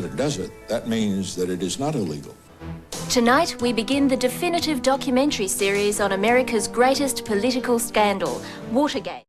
president does it, that means that it is not illegal. Tonight, we begin the definitive documentary series on America's greatest political scandal, Watergate.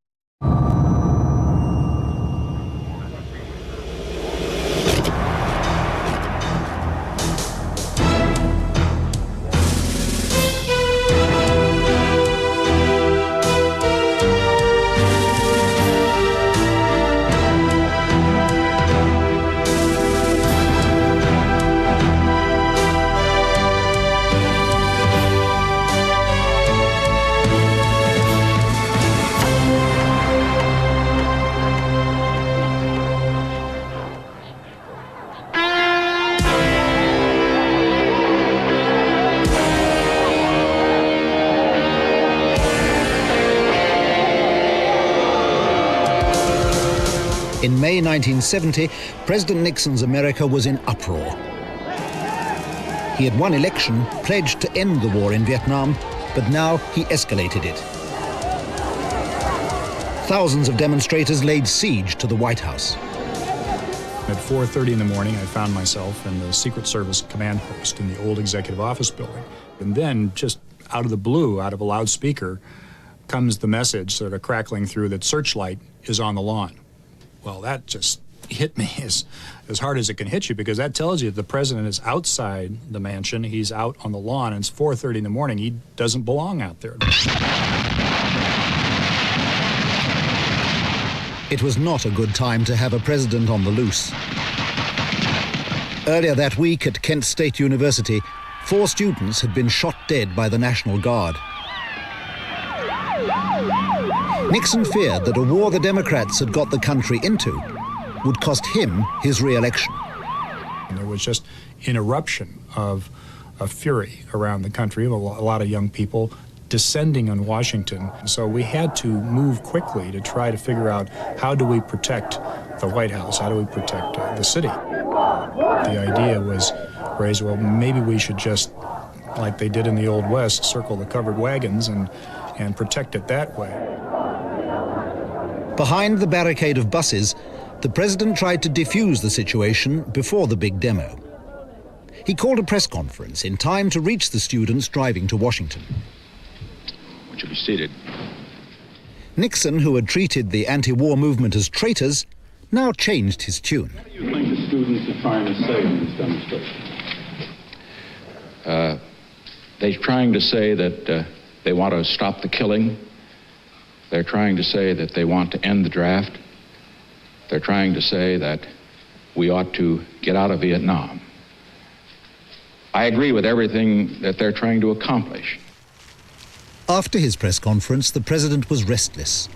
In May 1970, President Nixon's America was in uproar. He had won election, pledged to end the war in Vietnam, but now he escalated it. Thousands of demonstrators laid siege to the White House. At 4:30 in the morning, I found myself in the Secret Service command post in the old Executive Office building. And then, just out of the blue, out of a loudspeaker, comes the message sort of crackling through that Searchlight is on the lawn. Well, that just hit me as hard as it can hit you, because that tells you the president is outside the mansion, he's out on the lawn, and it's 4:30 in the morning. He doesn't belong out there. It was not a good time to have a president on the loose. Earlier that week at Kent State University, 4 students had been shot dead by the National Guard. Nixon feared that a war the Democrats had got the country into would cost him his re-election. There was just an eruption of fury around the country, a lot of young people descending on Washington. So we had to move quickly to try to figure out, how do we protect the White House? How do we protect the city? The idea was raised, well, maybe we should just, like they did in the Old West, circle the covered wagons and protect it that way. Behind the barricade of buses, the president tried to defuse the situation before the big demo. He called a press conference in time to reach the students driving to Washington. Would you be seated? Nixon, who had treated the anti-war movement as traitors, now changed his tune. What do you think the students are trying to say in this demonstration? They're trying to say that they want to stop the killing. They're trying to say that they want to end the draft. They're trying to say that we ought to get out of Vietnam. I agree with everything that they're trying to accomplish. After his press conference, the president was restless,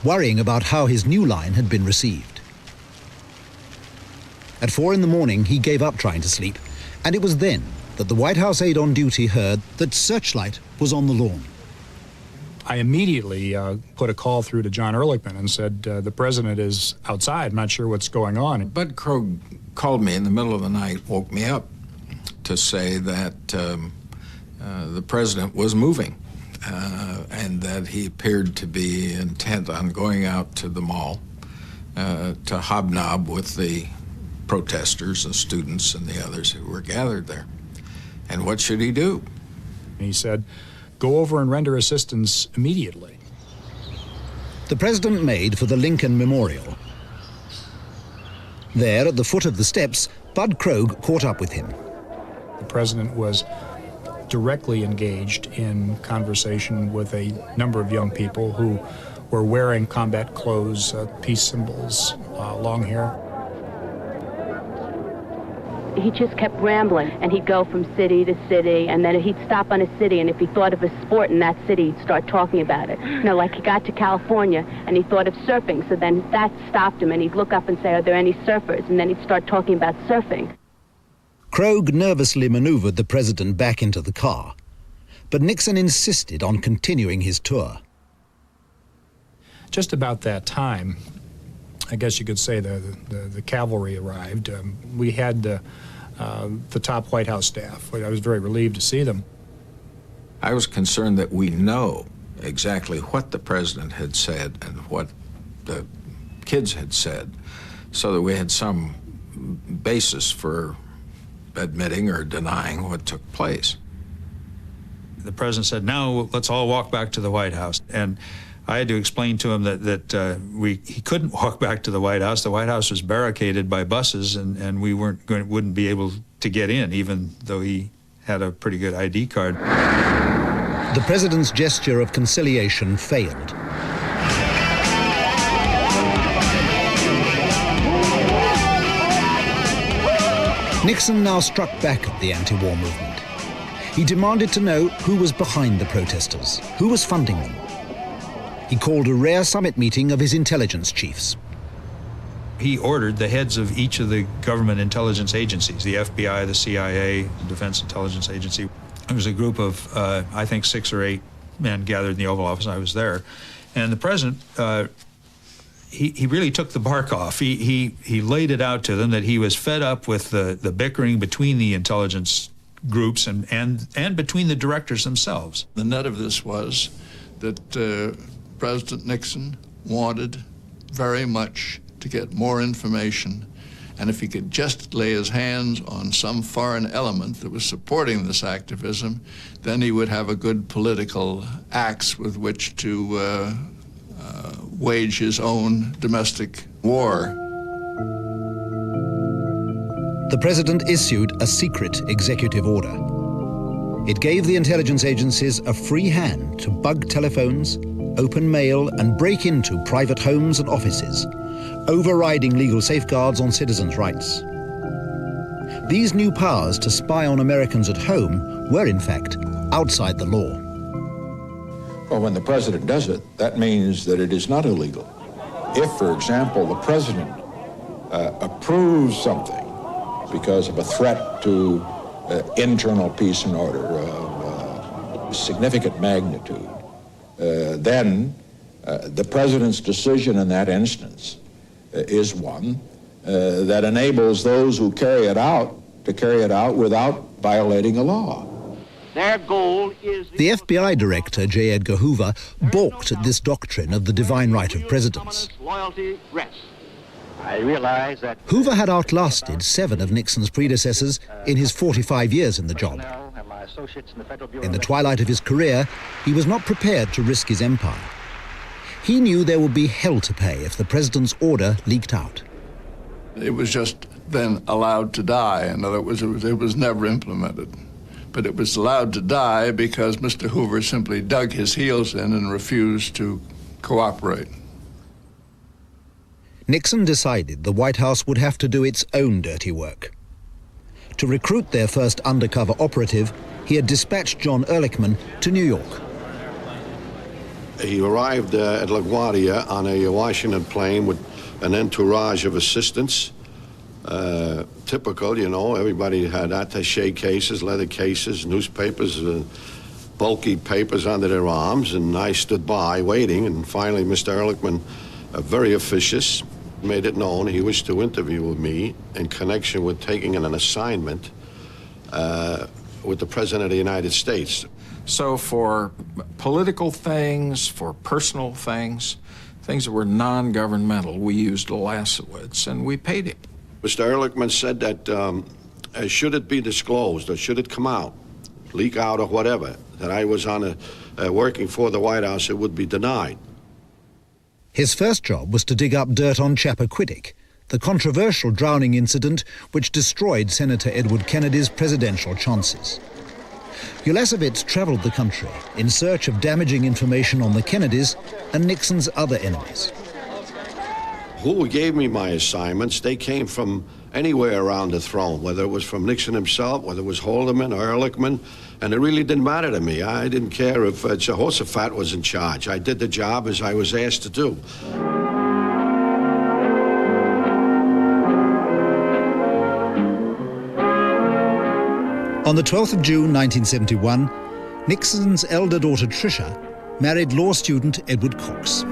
worrying about how his new line had been received. At 4 in the morning, he gave up trying to sleep, and it was then that the White House aide on duty heard that Searchlight was on the lawn. I immediately put a call through to John Ehrlichman and said, the president is outside, I'm not sure what's going on. Bud Krogh called me in the middle of the night, woke me up to say that the president was moving and that he appeared to be intent on going out to the mall to hobnob with the protesters and students and the others who were gathered there. And what should he do? He said, go over and render assistance immediately. The president made for the Lincoln Memorial. There, at the foot of the steps, Bud Krogh caught up with him. The president was directly engaged in conversation with a number of young people who were wearing combat clothes, peace symbols, long hair. He just kept rambling, and he'd go from city to city, and then he'd stop on a city, and if he thought of a sport in that city, he'd start talking about it. You know, like he got to California, and he thought of surfing, so then that stopped him, and he'd look up and say, are there any surfers? And then he'd start talking about surfing. Krogh nervously maneuvered the president back into the car, but Nixon insisted on continuing his tour. Just about that time, I guess you could say the cavalry arrived. We had the top White House staff. I was very relieved to see them. I was concerned that we know exactly what the president had said and what the kids had said, so that we had some basis for admitting or denying what took place. The president said, "Now let's all walk back to the White House." And I had to explain to him that he couldn't walk back to the White House. The White House was barricaded by buses, and we wouldn't be able to get in, even though he had a pretty good ID card. The president's gesture of conciliation failed. Nixon now struck back at the anti-war movement. He demanded to know who was behind the protesters, who was funding them. He called a rare summit meeting of his intelligence chiefs. He ordered the heads of each of the government intelligence agencies, the FBI, the CIA, the Defense Intelligence Agency. It was a group of, I think, 6 or 8 men gathered in the Oval Office. I was there. And the president, he really took the bark off. He laid it out to them that he was fed up with the bickering between the intelligence groups and between the directors themselves. The net of this was that President Nixon wanted very much to get more information, and if he could just lay his hands on some foreign element that was supporting this activism, then he would have a good political axe with which to wage his own domestic war. The president issued a secret executive order. It gave the intelligence agencies a free hand to bug telephones, open mail, and break into private homes and offices, overriding legal safeguards on citizens' rights. These new powers to spy on Americans at home were, in fact, outside the law. Well, when the president does it, that means that it is not illegal. If, for example, the president approves something because of a threat to internal peace and order of significant magnitude, then the president's decision in that instance is one that enables those who carry it out to carry it out without violating a law. Their goal is the FBI director, J. Edgar Hoover, balked at this doctrine of the divine right of presidents. loyalty rests. I realize that Hoover had outlasted 7 of Nixon's predecessors in his 45 years in the job. In the twilight of his career, he was not prepared to risk his empire. He knew there would be hell to pay if the president's order leaked out. It was just then allowed to die. In other words, it was never implemented. But it was allowed to die because Mr. Hoover simply dug his heels in and refused to cooperate. Nixon decided the White House would have to do its own dirty work. To recruit their first undercover operative, he had dispatched John Ehrlichman to New York. He arrived at LaGuardia on a Washington plane with an entourage of assistants. Typical, you know, everybody had attaché cases, leather cases, newspapers, bulky papers under their arms, and I stood by waiting, and finally Mr. Ehrlichman, very officious, made it known he wished to interview with me in connection with taking an assignment with the President of the United States. So for political things, for personal things, things that were non-governmental, we used Lasowitz, and we paid him. Mr. Ehrlichman said that should it be disclosed or should it come out, leak out or whatever, that I was on working for the White House, it would be denied. His first job was to dig up dirt on Chappaquiddick, the controversial drowning incident which destroyed Senator Edward Kennedy's presidential chances. Ulasewicz traveled the country in search of damaging information on the Kennedys and Nixon's other enemies. Who gave me my assignments, they came from anywhere around the throne, whether it was from Nixon himself, whether it was Haldeman or Ehrlichman, and it really didn't matter to me. I didn't care if Jehoshaphat was in charge. I did the job as I was asked to do. On the 12th of June 1971, Nixon's elder daughter Tricia married law student Edward Cox.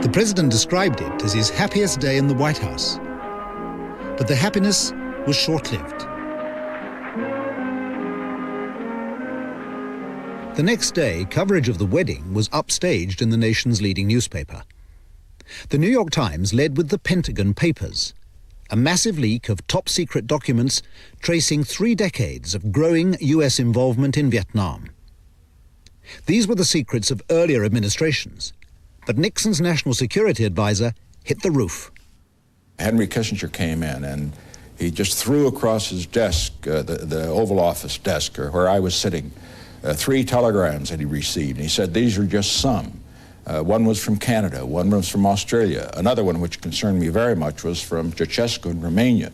The president described it as his happiest day in the White House. But the happiness was short-lived. The next day, coverage of the wedding was upstaged in the nation's leading newspaper. The New York Times led with the Pentagon Papers, a massive leak of top-secret documents tracing 3 decades of growing US involvement in Vietnam. These were the secrets of earlier administrations, but Nixon's national security advisor hit the roof. Henry Kissinger came in and he just threw across his desk, the Oval Office desk, or where I was sitting, 3 telegrams that he received. And he said, these are just some. One was from Canada, one was from Australia. Another one, which concerned me very much, was from Ceausescu in Romania,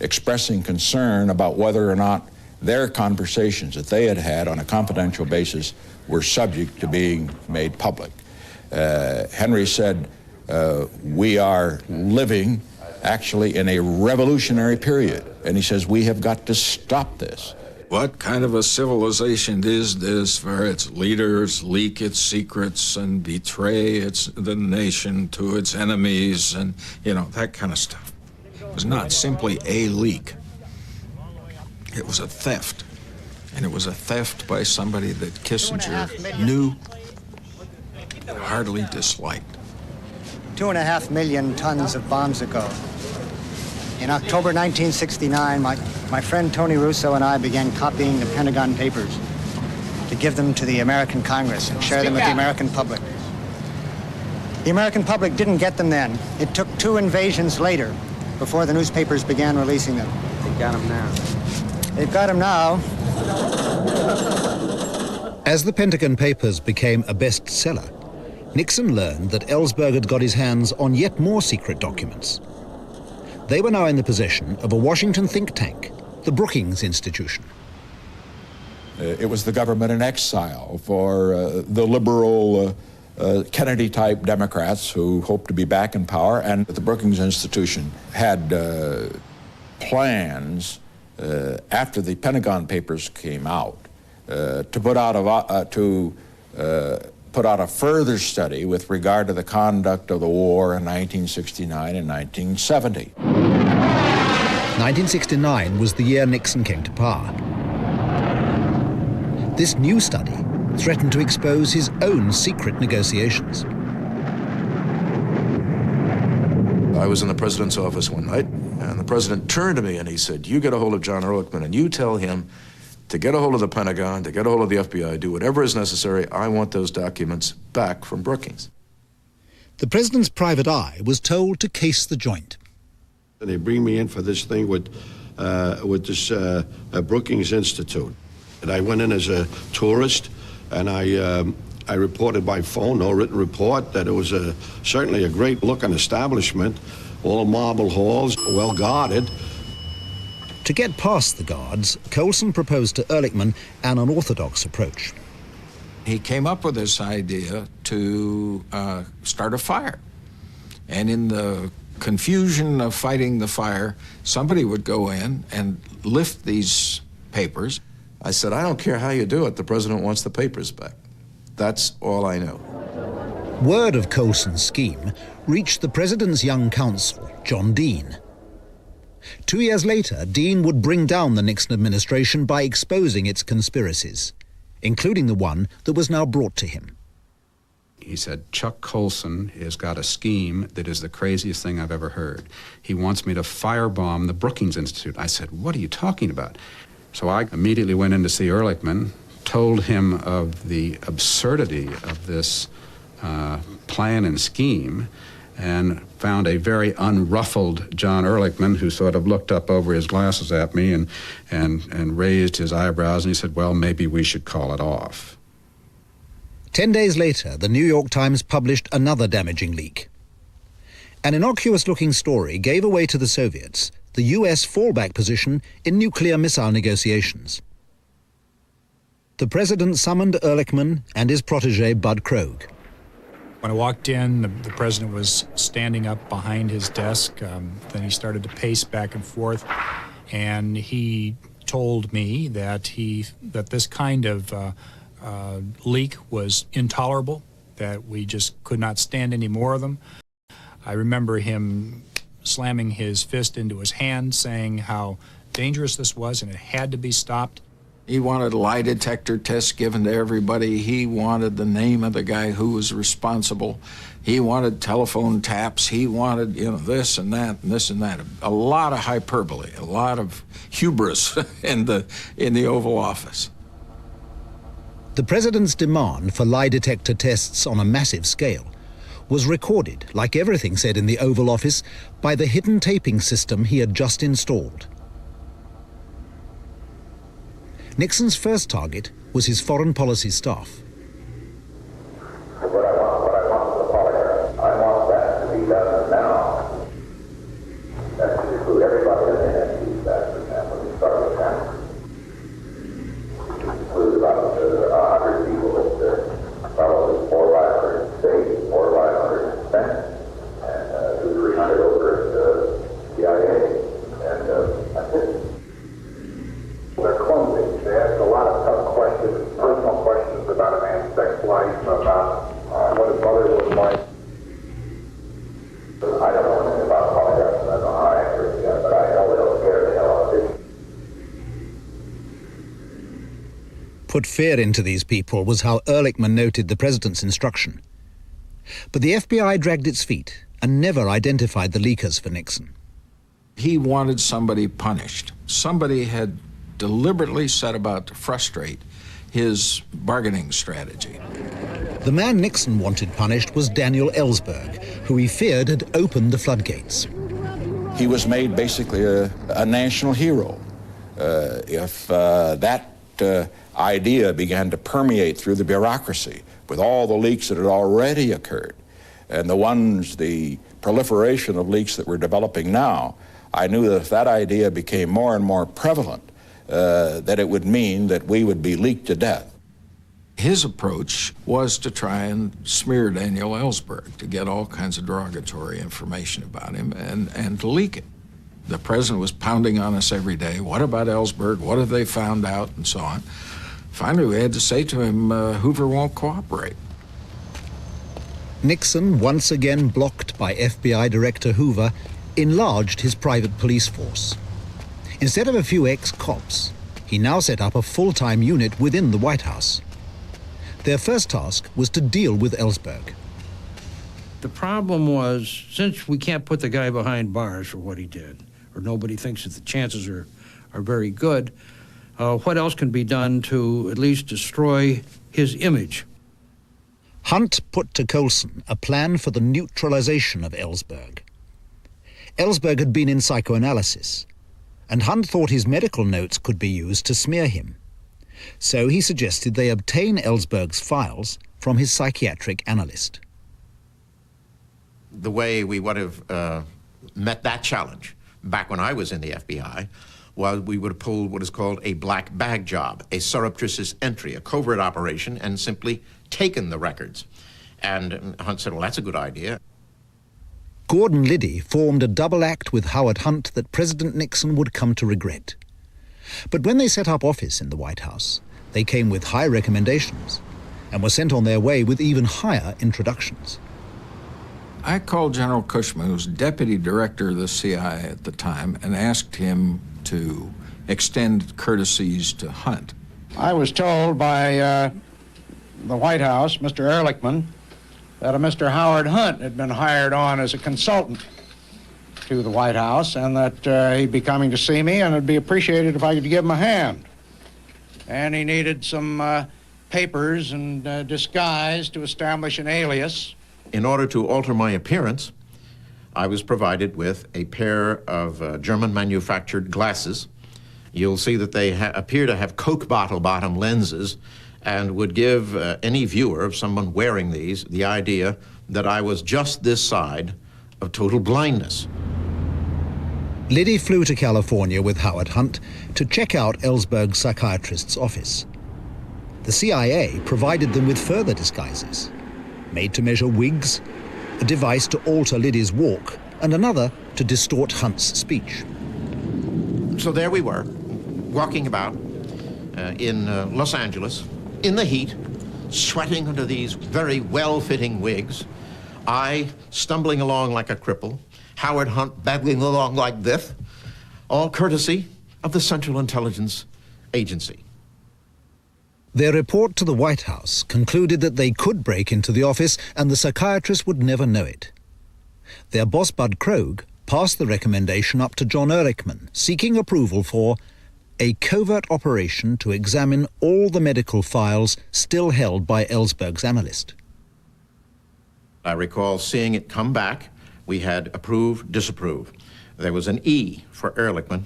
expressing concern about whether or not their conversations that they had had on a confidential basis were subject to being made public. Henry said, we are living actually in a revolutionary period. And he says, we have got to stop this. What kind of a civilization is this where its leaders leak its secrets and betray the nation to its enemies and, you know, that kind of stuff? It was not simply a leak. It was a theft. And it was a theft by somebody that Kissinger knew and heartily disliked. 2.5 million tons of bombs ago. In October 1969, my friend Tony Russo and I began copying the Pentagon Papers to give them to the American Congress and share them with the American public. The American public didn't get them then. It took 2 invasions later before the newspapers began releasing them. They got them now. They've got them now. As the Pentagon Papers became a bestseller, Nixon learned that Ellsberg had got his hands on yet more secret documents. They were now in the possession of a Washington think tank, the Brookings Institution. It was the government in exile for the liberal Kennedy-type Democrats who hoped to be back in power, and the Brookings Institution had plans after the Pentagon Papers came out to put out a further study with regard to the conduct of the war in 1969 and 1970. 1969 was the year Nixon came to power. This new study threatened to expose his own secret negotiations. I was in the president's office one night, and the president turned to me and he said, you get a hold of John Ehrlichman and you tell him to get a hold of the Pentagon, to get a hold of the FBI, do whatever is necessary. I want those documents back from Brookings. The president's private eye was told to case the joint. And they bring me in for this thing with this Brookings Institute. And I went in as a tourist, and I reported by phone, no written report, that it was certainly a great-looking establishment, all marble halls, well guarded. To get past the guards, Colson proposed to Ehrlichman an unorthodox approach. He came up with this idea to start a fire. And in the confusion of fighting the fire, somebody would go in and lift these papers. I said, I don't care how you do it, the president wants the papers back. That's all I know. Word of Colson's scheme reached the president's young counsel, John Dean. 2 years later, Dean would bring down the Nixon administration by exposing its conspiracies, including the one that was now brought to him. He said, Chuck Colson has got a scheme that is the craziest thing I've ever heard. He wants me to firebomb the Brookings Institute. I said, what are you talking about? So I immediately went in to see Ehrlichman, told him of the absurdity of this plan and scheme, and found a very unruffled John Ehrlichman who sort of looked up over his glasses at me and raised his eyebrows, and he said, well, maybe we should call it off. 10 days later, the New York Times published another damaging leak. An innocuous-looking story gave away to the Soviets the US fallback position in nuclear missile negotiations. The president summoned Ehrlichman and his protege, Bud Krogh. When I walked in, the president was standing up behind his desk. Then he started to pace back and forth, and he told me that this kind of leak was intolerable, that we just could not stand any more of them. I remember him slamming his fist into his hand, saying how dangerous this was and it had to be stopped. He wanted lie detector tests given to everybody. He wanted the name of the guy who was responsible. He wanted telephone taps. He wanted, this and that and this and that. A lot of hyperbole, a lot of hubris in the Oval Office. The president's demand for lie detector tests on a massive scale was recorded, like everything said in the Oval Office, by the hidden taping system he had just installed. Nixon's first target was his foreign policy staff. What I want the polygraph. I want that to be done now. That should include everybody in the NSC staff, for example, you start with that. Include about 100 people that probably 400 or 500 in state, 400 or 500 in Senate, and 200 or 300 over at CIA. And that's it. They're clumsy. They ask a lot of tough questions, personal questions about a man's sex life, about what his mother was like. I don't know anything about polygraphs, and I don't know how accurate they are, but I know they don't scare the hell out of it. Put fear into these people was how Ehrlichman noted the president's instruction. But the FBI dragged its feet and never identified the leakers for Nixon. He wanted somebody punished. Somebody had deliberately set about to frustrate his bargaining strategy. The man Nixon wanted punished was Daniel Ellsberg, who he feared had opened the floodgates. He was made basically a national hero. If that idea began to permeate through the bureaucracy with all the leaks that had already occurred, and the proliferation of leaks that were developing now, I knew that if that idea became more and more prevalent, that it would mean that we would be leaked to death. His approach was to try and smear Daniel Ellsberg, to get all kinds of derogatory information about him and to leak it. The president was pounding on us every day. What about Ellsberg? What have they found out? And so on. Finally, we had to say to him, Hoover won't cooperate. Nixon, once again blocked by FBI Director Hoover, enlarged his private police force. Instead of a few ex-cops, he now set up a full-time unit within the White House. Their first task was to deal with Ellsberg. The problem was, since we can't put the guy behind bars for what he did, or nobody thinks that the chances are very good, what else can be done to at least destroy his image? Hunt put to Colson a plan for the neutralization of Ellsberg. Ellsberg had been in psychoanalysis, and Hunt thought his medical notes could be used to smear him. So he suggested they obtain Ellsberg's files from his psychiatric analyst. The way we would have met that challenge back when I was in the FBI was we would have pulled what is called a black bag job, a surreptitious entry, a covert operation, and simply taken the records. And Hunt said, well, that's a good idea. Gordon Liddy formed a double act with Howard Hunt that President Nixon would come to regret. But when they set up office in the White House, they came with high recommendations and were sent on their way with even higher introductions. I called General Cushman, who was deputy director of the CIA at the time, and asked him to extend courtesies to Hunt. I was told by the White House, Mr. Ehrlichman, that a Mr. Howard Hunt had been hired on as a consultant to the White House, and that he'd be coming to see me, and it'd be appreciated if I could give him a hand. And he needed some papers and disguise to establish an alias. In order to alter my appearance, I was provided with a pair of German-manufactured glasses. You'll see that they appear to have Coke bottle bottom lenses and would give any viewer of someone wearing these the idea that I was just this side of total blindness. Liddy flew to California with Howard Hunt to check out Ellsberg's psychiatrist's office. The CIA provided them with further disguises, made-to-measure wigs, a device to alter Liddy's walk, and another to distort Hunt's speech. So there we were, walking about in Los Angeles, in the heat, sweating under these very well-fitting wigs, I stumbling along like a cripple, Howard Hunt babbling along like this, all courtesy of the Central Intelligence Agency. Their report to the White House concluded that they could break into the office and the psychiatrist would never know it. Their boss, Bud Krogh, passed the recommendation up to John Ehrlichman, seeking approval for a covert operation to examine all the medical files still held by Ellsberg's analyst. I recall seeing it come back. We had approve, disapprove. There was an E for Ehrlichman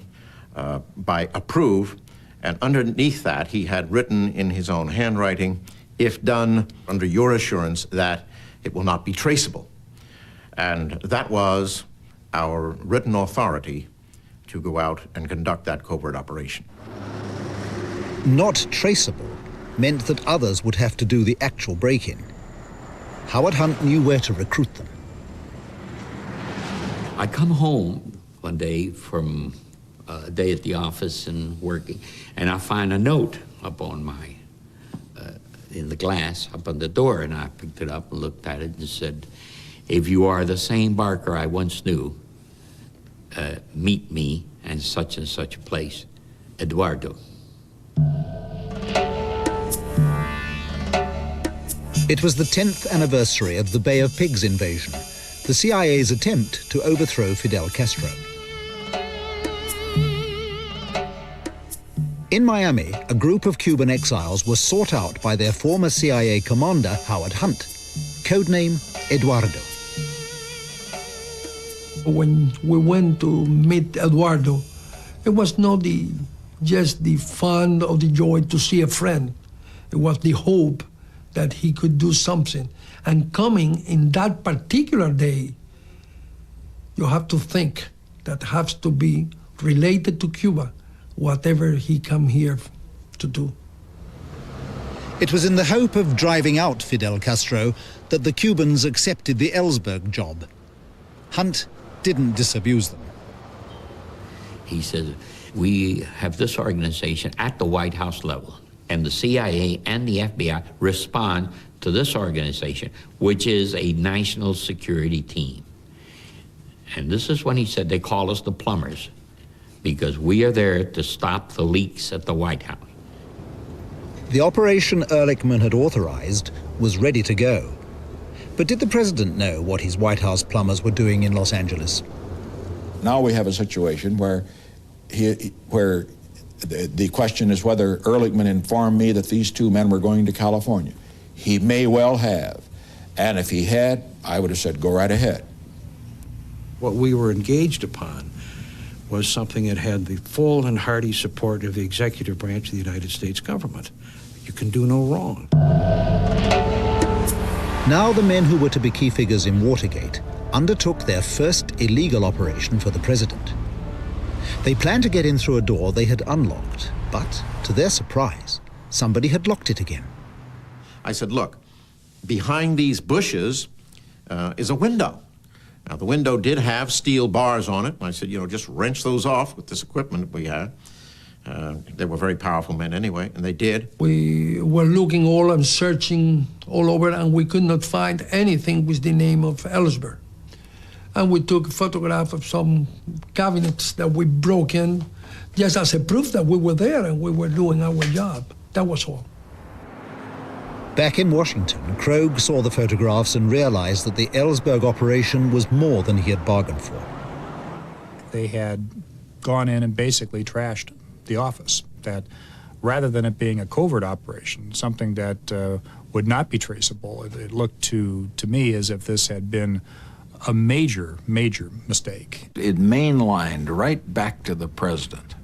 by approve, and underneath that he had written in his own handwriting, if done under your assurance that it will not be traceable. And that was our written authority to go out and conduct that covert operation. Not traceable meant that others would have to do the actual break-in. Howard Hunt knew where to recruit them. I come home one day from a day at the office and working, and I find a note up on my, in the glass, up on the door, and I picked it up and looked at it and said, if you are the same Barker I once knew, meet me in such and such a place, Eduardo. It was the 10th anniversary of the Bay of Pigs invasion, the CIA's attempt to overthrow Fidel Castro. In Miami, a group of Cuban exiles were sought out by their former CIA commander, Howard Hunt, codename Eduardo. When we went to meet Eduardo, it was not just the fun or the joy to see a friend. It was the hope that he could do something. And coming in that particular day, you have to think that has to be related to Cuba, whatever he come here to do. It was in the hope of driving out Fidel Castro that the Cubans accepted the Ellsberg job. Hunt didn't disabuse them. He says, we have this organization at the White House level, and the CIA and the FBI respond to this organization, which is a national security team. And this is when he said they call us the plumbers, because we are there to stop the leaks at the White House. The operation Ehrlichman had authorized was ready to go. But did the president know what his White House plumbers were doing in Los Angeles? Now we have a situation where the question is whether Ehrlichman informed me that these two men were going to California. He may well have. And if he had, I would have said, go right ahead. What we were engaged upon was something that had the full and hearty support of the executive branch of the United States government. You can do no wrong. Now the men who were to be key figures in Watergate undertook their first illegal operation for the president. They planned to get in through a door they had unlocked, but to their surprise, somebody had locked it again. I said, look, behind these bushes is a window. Now, the window did have steel bars on it. I said, you know, just wrench those off with this equipment we had. They were very powerful men anyway, and they did. We were looking all and searching all over, and we could not find anything with the name of Ellsberg. And we took a photograph of some cabinets that we broke in, just as a proof that we were there and we were doing our job. That was all. Back in Washington, Krogh saw the photographs and realized that the Ellsberg operation was more than he had bargained for. They had gone in and basically trashed the office, that rather than it being a covert operation, something that would not be traceable, it looked to me as if this had been a major, major mistake. It mainlined right back to the president.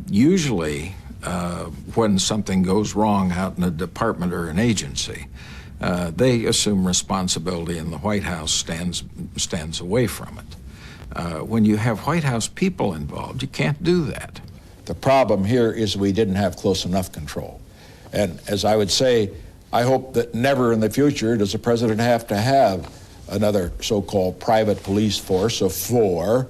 Usually, when something goes wrong out in a department or an agency, they assume responsibility and the White House stands away from it. When you have White House people involved, you can't do that. The problem here is we didn't have close enough control. And as I would say, I hope that never in the future does the president have to have another so-called private police force of 4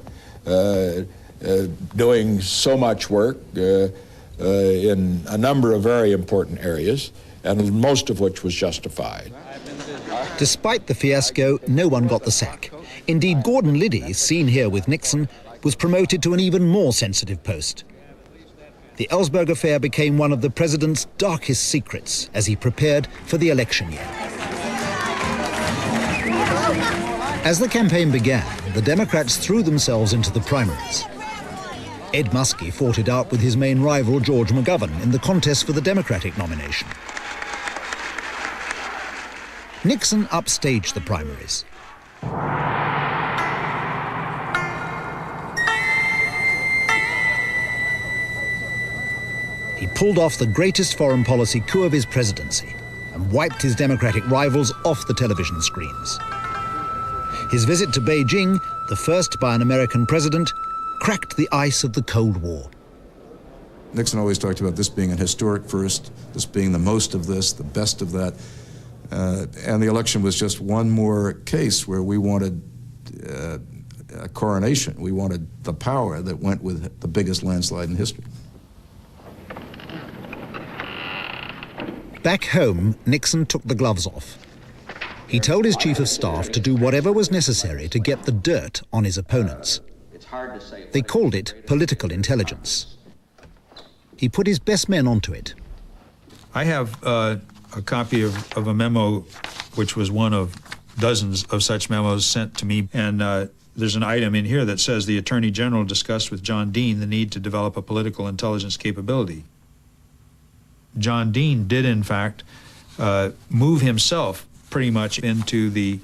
doing so much work in a number of very important areas, and most of which was justified. Despite the fiasco, no one got the sack. Indeed, Gordon Liddy, seen here with Nixon, was promoted to an even more sensitive post. The Ellsberg affair became one of the president's darkest secrets as he prepared for the election year. As the campaign began, the Democrats threw themselves into the primaries. Ed Muskie fought it out with his main rival, George McGovern, in the contest for the Democratic nomination. Nixon upstaged the primaries. He pulled off the greatest foreign policy coup of his presidency and wiped his Democratic rivals off the television screens. His visit to Beijing, the first by an American president, cracked the ice of the Cold War. Nixon always talked about this being an historic first, this being the most of this, the best of that. And the election was just one more case where we wanted a coronation. We wanted the power that went with the biggest landslide in history. Back home, Nixon took the gloves off. He told his chief of staff to do whatever was necessary to get the dirt on his opponents. They called it political intelligence. He put his best men onto it. I have a copy of a memo, which was one of dozens of such memos sent to me, and there's an item in here that says the Attorney General discussed with John Dean the need to develop a political intelligence capability. John Dean did, in fact, move himself pretty much into the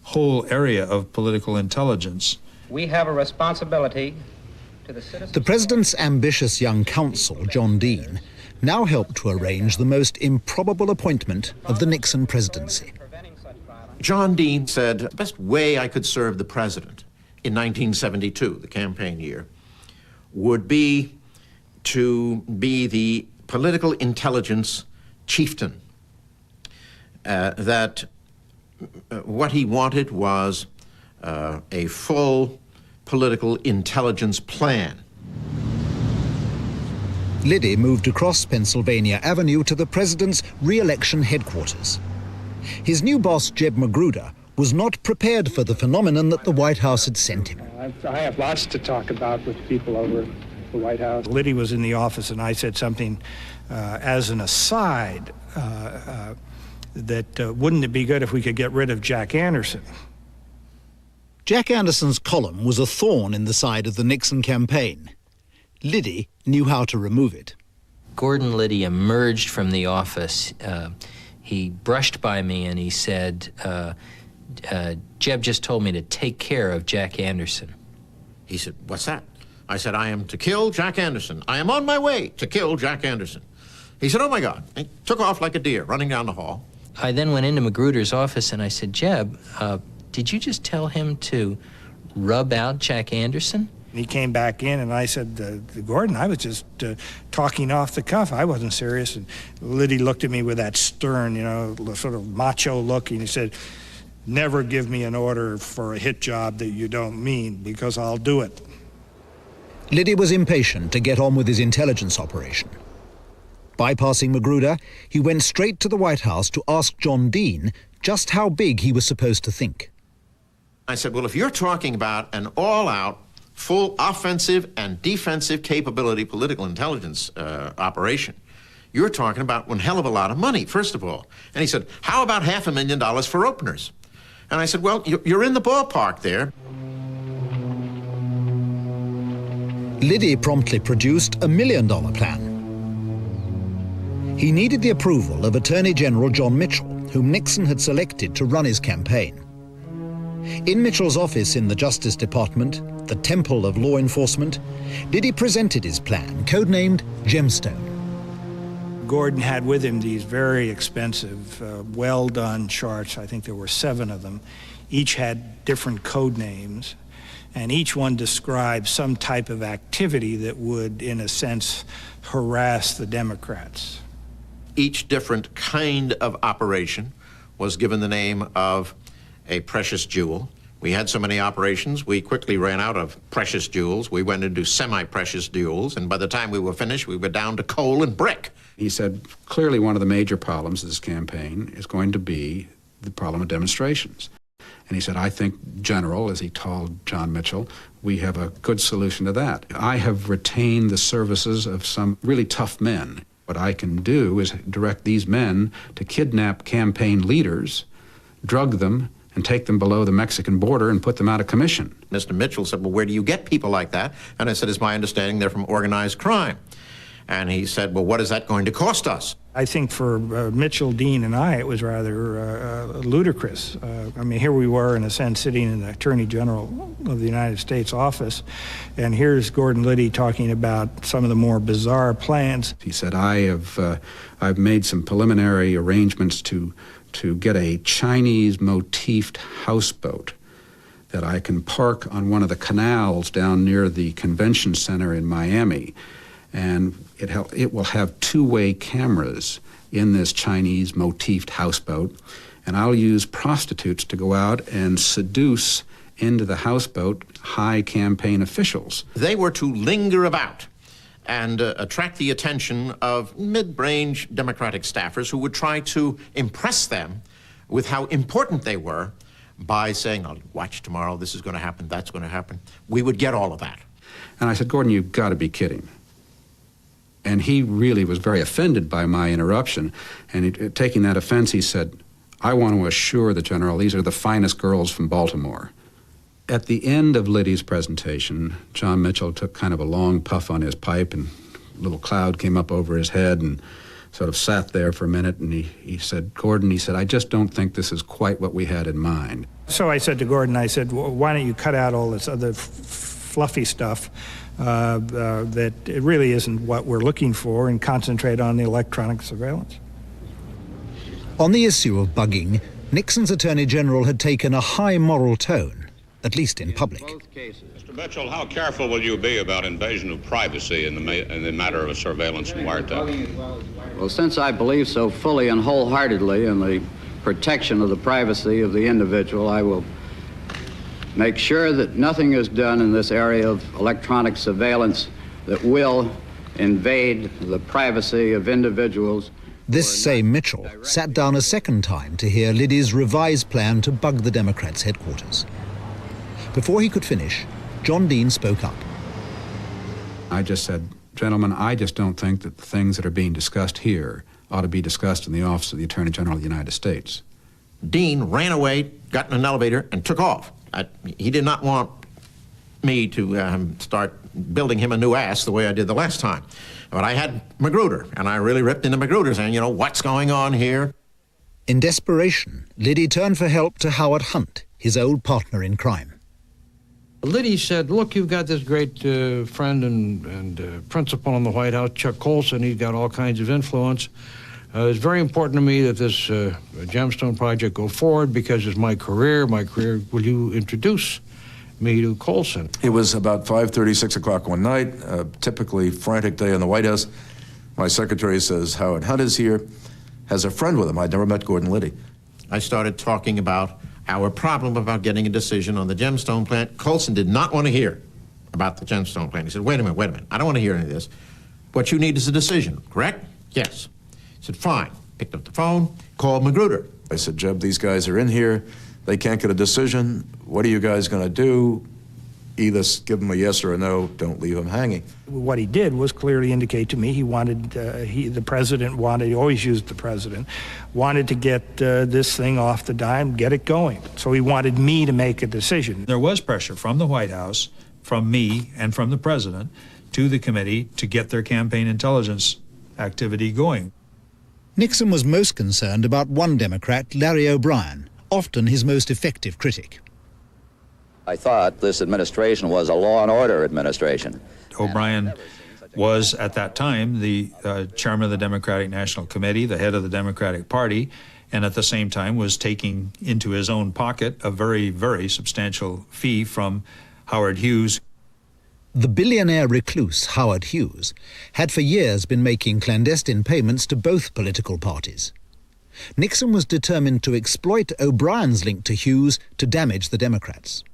whole area of political intelligence. We have a responsibility to the citizens. The president's ambitious young counsel, John Dean, now helped to arrange the most improbable appointment of the Nixon presidency. John Dean said, the best way I could serve the president in 1972, the campaign year, would be to be the political intelligence chieftain. That what he wanted was a full political intelligence plan. Liddy moved across Pennsylvania Avenue to the president's re-election headquarters. His new boss, Jeb Magruder, was not prepared for the phenomenon that the White House had sent him. I have lots to talk about with people over the White House. Liddy was in the office and I said something as an aside that wouldn't it be good if we could get rid of Jack Anderson? Jack Anderson's column was a thorn in the side of the Nixon campaign. Liddy knew how to remove it. Gordon Liddy emerged from the office. He brushed by me and he said, Jeb just told me to take care of Jack Anderson. He said, what's that? I said, I am to kill Jack Anderson. I am on my way to kill Jack Anderson. He said, oh my God. He took off like a deer, running down the hall. I then went into Magruder's office and I said, Jeb, did you just tell him to rub out Jack Anderson? He came back in and I said, Gordon, I was just talking off the cuff. I wasn't serious. And Liddy looked at me with that stern, sort of macho look, and he said, never give me an order for a hit job that you don't mean, because I'll do it. Liddy was impatient to get on with his intelligence operation. Bypassing Magruder, he went straight to the White House to ask John Dean just how big he was supposed to think. I said, well, if you're talking about an all-out, full offensive and defensive capability political intelligence operation, you're talking about one hell of a lot of money, first of all. And he said, how about $500,000 for openers? And I said, well, you're in the ballpark there. Liddy promptly produced a $1 million plan. He needed the approval of Attorney General John Mitchell, whom Nixon had selected to run his campaign. In Mitchell's office in the Justice Department, the temple of law enforcement, Liddy presented his plan, codenamed Gemstone. Gordon had with him these very expensive, well-done charts. I think there were 7 of them. Each had different code names, and each one described some type of activity that would, in a sense, harass the Democrats. Each different kind of operation was given the name of a precious jewel. We had so many operations, we quickly ran out of precious jewels. We went into semi-precious jewels, and by the time we were finished, we were down to coal and brick. He said, clearly one of the major problems of this campaign is going to be the problem of demonstrations. And he said, I think, General, as he called John Mitchell, we have a good solution to that. I have retained the services of some really tough men. What I can do is direct these men to kidnap campaign leaders, drug them, and take them below the Mexican border and put them out of commission. Mr. Mitchell said, well, where do you get people like that? And I said, it's my understanding they're from organized crime. And he said, well, what is that going to cost us? I think for Mitchell, Dean, and I, it was rather ludicrous. I mean, here we were, in a sense, sitting in the Attorney General of the United States office, and here's Gordon Liddy talking about some of the more bizarre plans. He said, I've made some preliminary arrangements to get a Chinese motifed houseboat that I can park on one of the canals down near the convention center in Miami. And it will have two-way cameras in this Chinese motifed houseboat, and I'll use prostitutes to go out and seduce into the houseboat high campaign officials. They were to linger about and attract the attention of mid-range Democratic staffers who would try to impress them with how important they were by saying, oh, watch tomorrow, this is going to happen, that's going to happen. We would get all of that. And I said, Gordon, you've got to be kidding. And he really was very offended by my interruption. And taking that offense, he said, I want to assure the General, these are the finest girls from Baltimore. At the end of Liddy's presentation, John Mitchell took kind of a long puff on his pipe, and a little cloud came up over his head and sort of sat there for a minute, and he said, Gordon, he said, I just don't think this is quite what we had in mind. So I said to Gordon, I said, well, why don't you cut out all this other fluffy stuff that it really isn't what we're looking for, and concentrate on the electronic surveillance. On the issue of bugging, Nixon's Attorney General had taken a high moral tone, at least in public. Mr. Mitchell, how careful will you be about invasion of privacy in the matter of surveillance and wiretap? Well, since I believe so fully and wholeheartedly in the protection of the privacy of the individual, I will make sure that nothing is done in this area of electronic surveillance that will invade the privacy of individuals. This same Mitchell sat down a second time to hear Liddy's revised plan to bug the Democrats' headquarters. Before he could finish, John Dean spoke up. I just said, gentlemen, I just don't think that the things that are being discussed here ought to be discussed in the office of the Attorney General of the United States. Dean ran away, got in an elevator, and took off. He did not want me to start building him a new ass the way I did the last time. But I had Magruder, and I really ripped into Magruder saying, you know, what's going on here? In desperation, Liddy turned for help to Howard Hunt, his old partner in crime. Liddy said, look, you've got this great friend and principal in the White House, Chuck Colson. He's got all kinds of influence. It's very important to me that this gemstone project go forward because it's my career. Will you introduce me to Colson? It was about 5:30, 6 o'clock one night, a typically frantic day in the White House. My secretary says, Howard Hunt is here, has a friend with him. I'd never met Gordon Liddy. I started talking about our problem about getting a decision on the gemstone plant. Colson did not want to hear about the gemstone plant. He said, wait a minute. I don't want to hear any of this. What you need is a decision, correct? Yes. I said, fine. Picked up the phone, called Magruder. I said, Jeb, these guys are in here. They can't get a decision. What are you guys going to do? Either give them a yes or a no. Don't leave them hanging. What he did was clearly indicate to me he wanted, the president wanted, he always used the president, wanted to get this thing off the dime, get it going. So he wanted me to make a decision. There was pressure from the White House, from me, and from the president to the committee to get their campaign intelligence activity going. Nixon was most concerned about one Democrat, Larry O'Brien, often his most effective critic. I thought this administration was a law and order administration. O'Brien was, at that time, the chairman of the Democratic National Committee, the head of the Democratic Party, and at the same time was taking into his own pocket a very, very substantial fee from Howard Hughes. The billionaire recluse Howard Hughes had for years been making clandestine payments to both political parties. Nixon was determined to exploit O'Brien's link to Hughes to damage the Democrats.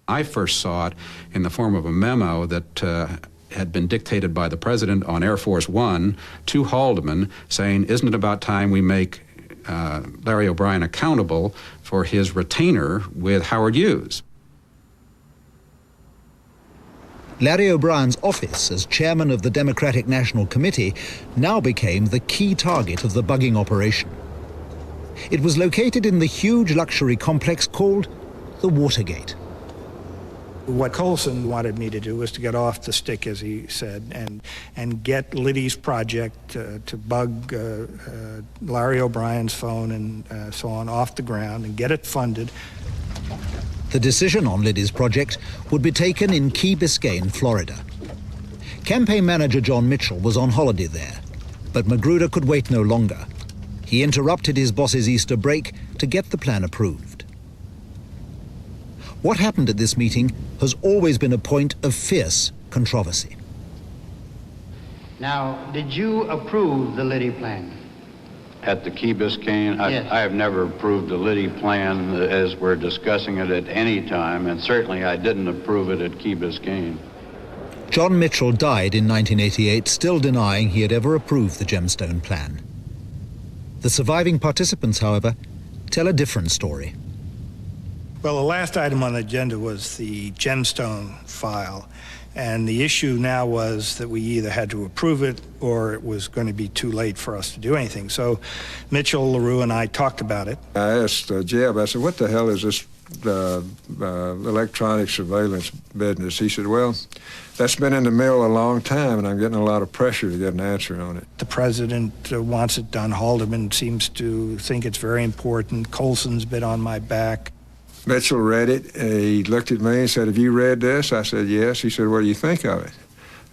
I first saw it in the form of a memo that had been dictated by the president on Air Force One to Haldeman saying, isn't it about time we make Larry O'Brien accountable for his retainer with Howard Hughes. Larry O'Brien's office as chairman of the Democratic National Committee now became the key target of the bugging operation. It was located in the huge luxury complex called the Watergate. What Colson wanted me to do was to get off the stick, as he said, and get Liddy's project to bug Larry O'Brien's phone and so on off the ground and get it funded. The decision on Liddy's project would be taken in Key Biscayne, Florida. Campaign manager John Mitchell was on holiday there, but Magruder could wait no longer. He interrupted his boss's Easter break to get the plan approved. What happened at this meeting has always been a point of fierce controversy. Now, did you approve the Liddy plan? At the Key Biscayne, Yes. I have never approved the Liddy plan as we're discussing it at any time, and certainly I didn't approve it at Key Biscayne. John Mitchell died in 1988, still denying he had ever approved the Gemstone plan. The surviving participants, however, tell a different story. Well, the last item on the agenda was the Gemstone file, and the issue now was that we either had to approve it or it was going to be too late for us to do anything. So Mitchell, LaRue, and I talked about it. I asked Jeb, I said, what the hell is this electronic surveillance business? He said, well, that's been in the mill a long time, and I'm getting a lot of pressure to get an answer on it. The president wants it done. Haldeman seems to think it's very important. Colson's been on my back. Mitchell read it. He looked at me and said, have you read this? I said, yes. He said, what do you think of it?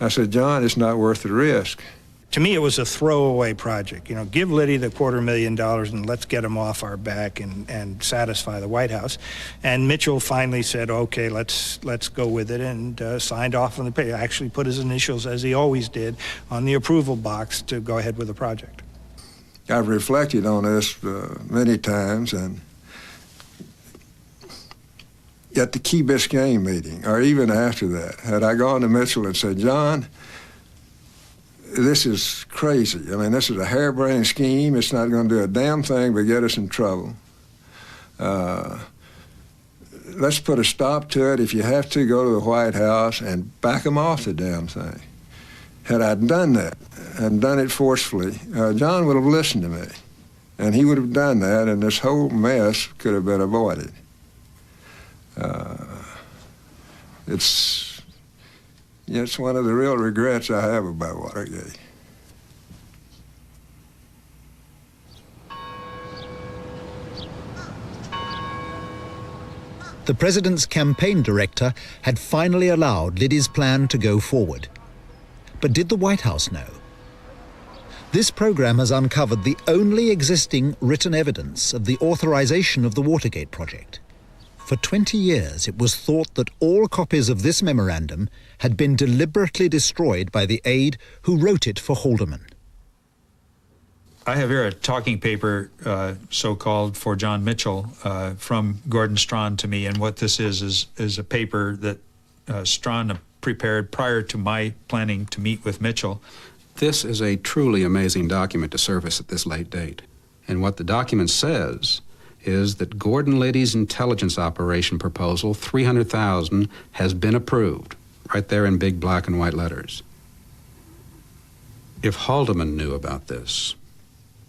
I said, John, it's not worth the risk. To me, it was a throwaway project. You know, give Liddy the $250,000 and let's get him off our back and satisfy the White House. And Mitchell finally said, okay, let's go with it, and signed off on the paper. Actually put his initials, as he always did, on the approval box to go ahead with the project. I've reflected on this many times, and at the Key Biscayne meeting, or even after that, had I gone to Mitchell and said, John, this is crazy. I mean, this is a harebrained scheme. It's not going to do a damn thing but get us in trouble. Let's put a stop to it. If you have to, go to the White House and back them off the damn thing. Had I done that and done it forcefully, John would have listened to me, and he would have done that, and this whole mess could have been avoided. It's one of the real regrets I have about Watergate. The president's campaign director had finally allowed Liddy's plan to go forward. But did the White House know? This program has uncovered the only existing written evidence of the authorization of the Watergate project. For 20 years, it was thought that all copies of this memorandum had been deliberately destroyed by the aide who wrote it for Haldeman. I have here a talking paper, so-called, for John Mitchell from Gordon Strachan to me, and what this is a paper that Strachan prepared prior to my planning to meet with Mitchell. This is a truly amazing document to surface at this late date. And what the document says is that Gordon Liddy's intelligence operation proposal, $300,000, has been approved, right there in big black and white letters. If Haldeman knew about this,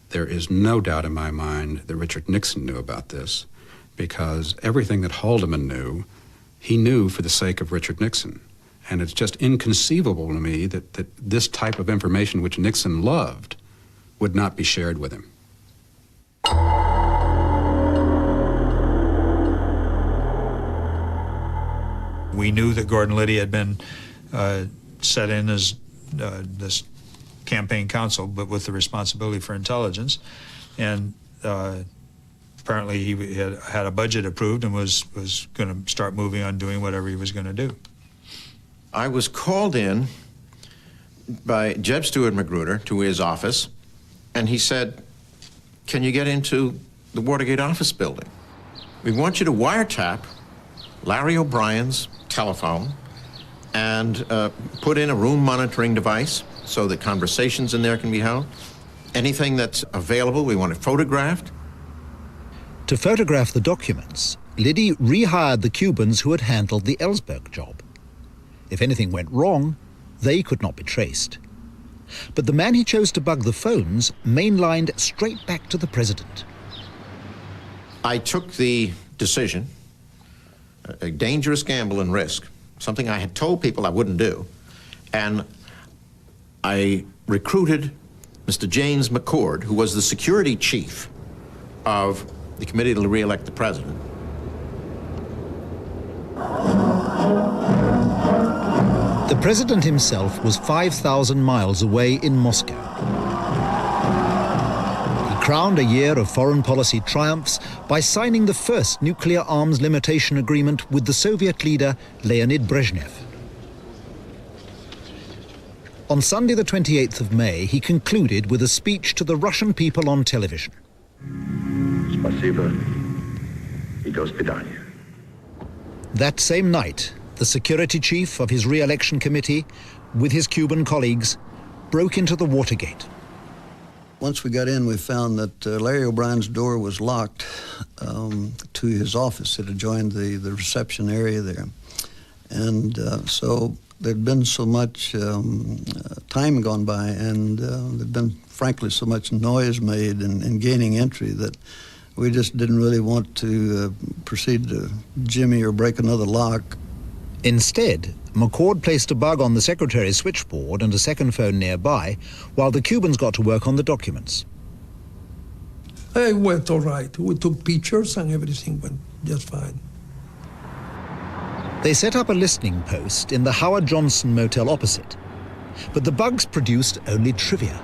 there is no doubt in my mind that Richard Nixon knew about this, because everything that Haldeman knew, he knew for the sake of Richard Nixon. And it's just inconceivable to me that this type of information, which Nixon loved, would not be shared with him. We knew that Gordon Liddy had been set in as this campaign counsel, but with the responsibility for intelligence. And apparently he had a budget approved and was going to start moving on doing whatever he was going to do. I was called in by Jeb Magruder to his office, and he said, can you get into the Watergate office building? We want you to wiretap Larry O'Brien's telephone and put in a room monitoring device so that conversations in there can be held. Anything that's available, we want it photographed. To photograph the documents, Liddy rehired the Cubans who had handled the Ellsberg job. If anything went wrong, they could not be traced. But the man he chose to bug the phones mainlined straight back to the president. I took the decision, a dangerous gamble and risk, something I had told people I wouldn't do, and I recruited Mr. James McCord, who was the security chief of the committee to re-elect the president. The president himself was 5,000 miles away in Moscow. He crowned a year of foreign policy triumphs by signing the first nuclear arms limitation agreement with the Soviet leader Leonid Brezhnev. On Sunday, the 28th of May, he concluded with a speech to the Russian people on television. That same night, the security chief of his re-election committee, with his Cuban colleagues, broke into the Watergate. Once we got in, we found that Larry O'Brien's door was locked to his office. It adjoined the reception area there. And so there'd been so much time gone by, and there'd been, frankly, so much noise made in gaining entry that we just didn't really want to proceed to jimmy or break another lock. Instead, McCord placed a bug on the secretary's switchboard and a second phone nearby, while the Cubans got to work on the documents. It went all right. We took pictures and everything went just fine. They set up a listening post in the Howard Johnson motel opposite, but the bugs produced only trivia.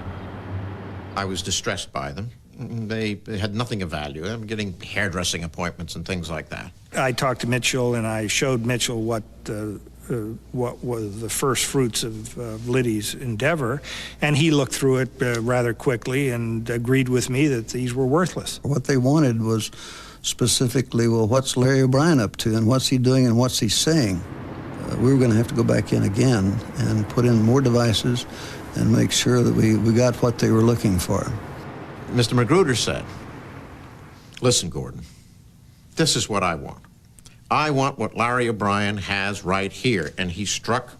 I was distressed by them. They had nothing of value. I'm getting hairdressing appointments and things like that. I talked to Mitchell, and I showed Mitchell what was the first fruits of Liddy's endeavor, and he looked through it rather quickly and agreed with me that these were worthless. What they wanted was specifically, well, what's Larry O'Brien up to, and what's he doing, and what's he saying? We were going to have to go back in again and put in more devices and make sure that we got what they were looking for. Mr. Magruder said, listen, Gordon, this is what I want. I want what Larry O'Brien has right here. And he struck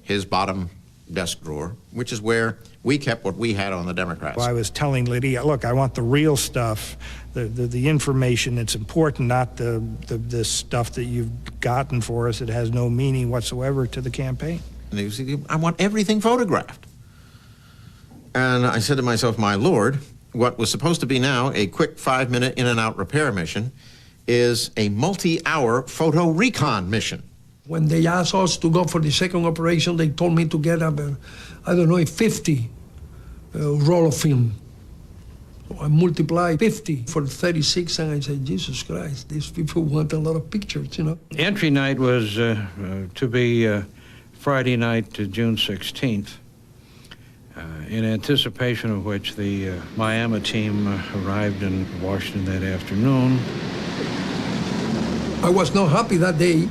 his bottom desk drawer, which is where we kept what we had on the Democrats. Well, I was telling Liddy, look, I want the real stuff, the information that's important, not the stuff that you've gotten for us that has no meaning whatsoever to the campaign. And he said, I want everything photographed. And I said to myself, my Lord, what was supposed to be now a quick 5-minute in-and-out repair mission is a multi-hour photo recon mission. When they asked us to go for the second operation, they told me to get up, I don't know, 50 roll of film. So I multiplied 50 for 36, and I said, Jesus Christ, these people want a lot of pictures, you know. Entry night was to be Friday night, June 16th. In anticipation of which the Miami team arrived in Washington that afternoon. I was not happy that day,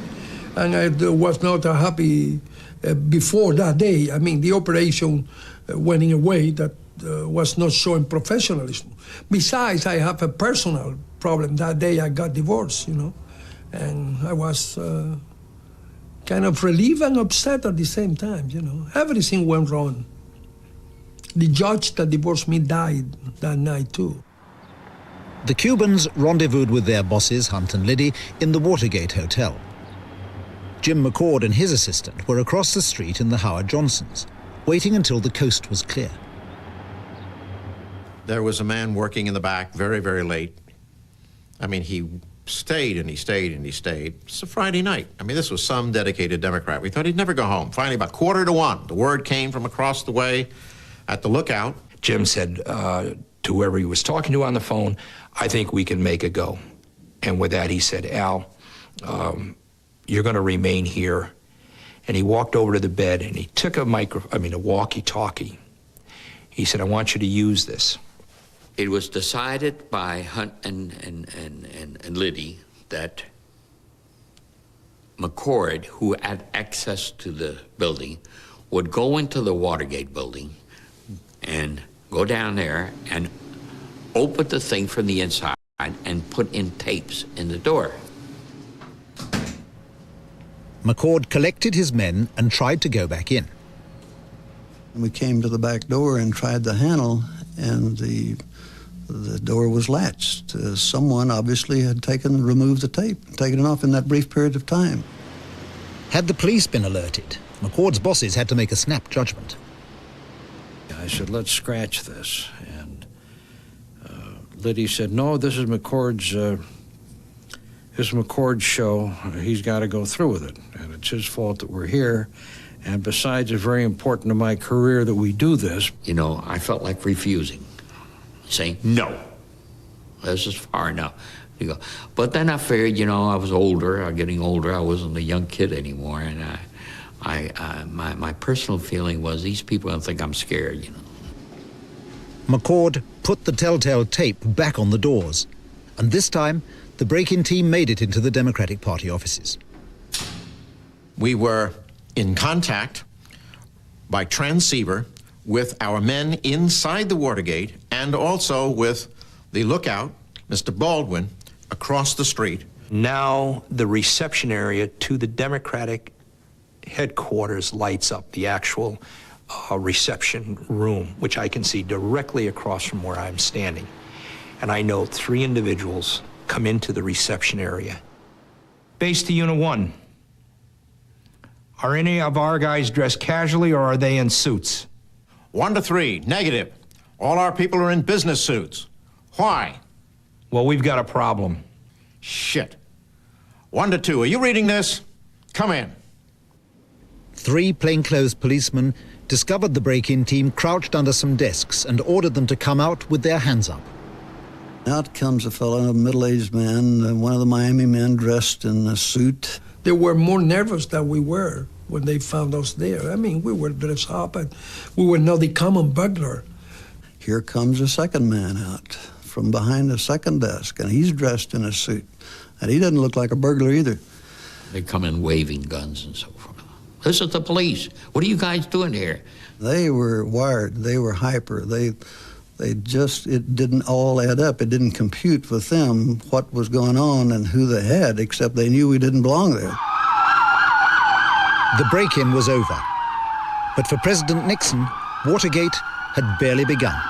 and I was not happy before that day. I mean, the operation went in a way that was not showing professionalism. Besides, I have a personal problem. That day I got divorced, you know, and I was kind of relieved and upset at the same time, you know. Everything went wrong. The judge that divorced me died that night, too. The Cubans rendezvoused with their bosses, Hunt and Liddy, in the Watergate Hotel. Jim McCord and his assistant were across the street in the Howard Johnsons, waiting until the coast was clear. There was a man working in the back very, very late. I mean, he stayed and he stayed and he stayed. It's a Friday night. I mean, this was some dedicated Democrat. We thought he'd never go home. Finally, about 1:45, the word came from across the way at the lookout. Jim said to whoever he was talking to on the phone, I think we can make a go. And with that, he said, Al, you're going to remain here. And he walked over to the bed and he took a walkie-talkie. He said, I want you to use this. It was decided by Hunt and Liddy that McCord, who had access to the building, would go into the Watergate building and go down there and open the thing from the inside and put in tapes in the door. McCord collected his men and tried to go back in. We came to the back door and tried the handle, and the door was latched. Someone obviously had removed the tape, taken it off in that brief period of time. Had the police been alerted, McCord's bosses had to make a snap judgment. I said, let's scratch this. And Liddy said, no, this is McCord's show. He's got to go through with it. And it's his fault that we're here. And besides, it's very important to my career that we do this. You know, I felt like refusing, saying, no, this is far enough. You go. But then I figured, you know, I was older, I'm getting older, I wasn't a young kid anymore, and my personal feeling was these people don't think I'm scared, you know. McCord put the telltale tape back on the doors, and this time the break-in team made it into the Democratic Party offices. We were in contact by transceiver with our men inside the Watergate and also with the lookout, Mr. Baldwin, across the street. Now the reception area to the Democratic headquarters lights up, the actual reception room, which I can see directly across from where I'm standing. And I know 3 individuals come into the reception area. Base to Unit 1. Are any of our guys dressed casually or are they in suits? 1 to 3, negative. All our people are in business suits. Why? Well, we've got a problem. Shit. 1 to 2, are you reading this? Come in. 3 plainclothes policemen discovered the break-in team crouched under some desks and ordered them to come out with their hands up. Out comes a fellow, a middle-aged man, one of the Miami men dressed in a suit. They were more nervous than we were when they found us there. I mean, we were dressed up and we were not the common burglar. Here comes a second man out from behind the second desk, and he's dressed in a suit. And he doesn't look like a burglar either. They come in waving guns and so forth. This is the police. What are you guys doing here? They were wired. They were hyper. It didn't all add up. It didn't compute with them what was going on and who they had, except they knew we didn't belong there. The break-in was over. But for President Nixon, Watergate had barely begun.